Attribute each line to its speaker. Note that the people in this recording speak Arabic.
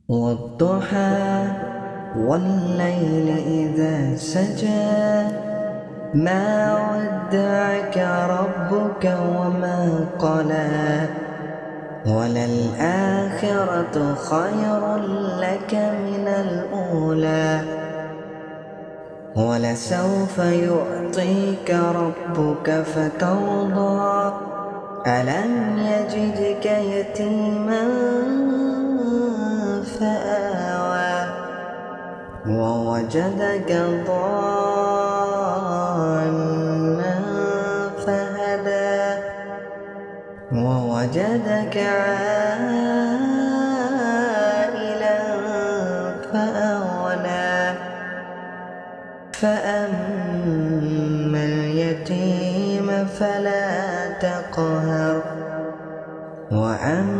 Speaker 1: والضحى والليل إذا سجى ما ودعك ربك وما قلى وللآخرة خير لك من الأولى ولسوف يعطيك ربك فترضى ألم يجدك يتيما فآوى ووجدك ضالا فهدى ووجدك عائلا فأغنى فأما اليتيم فلا تقهر وأما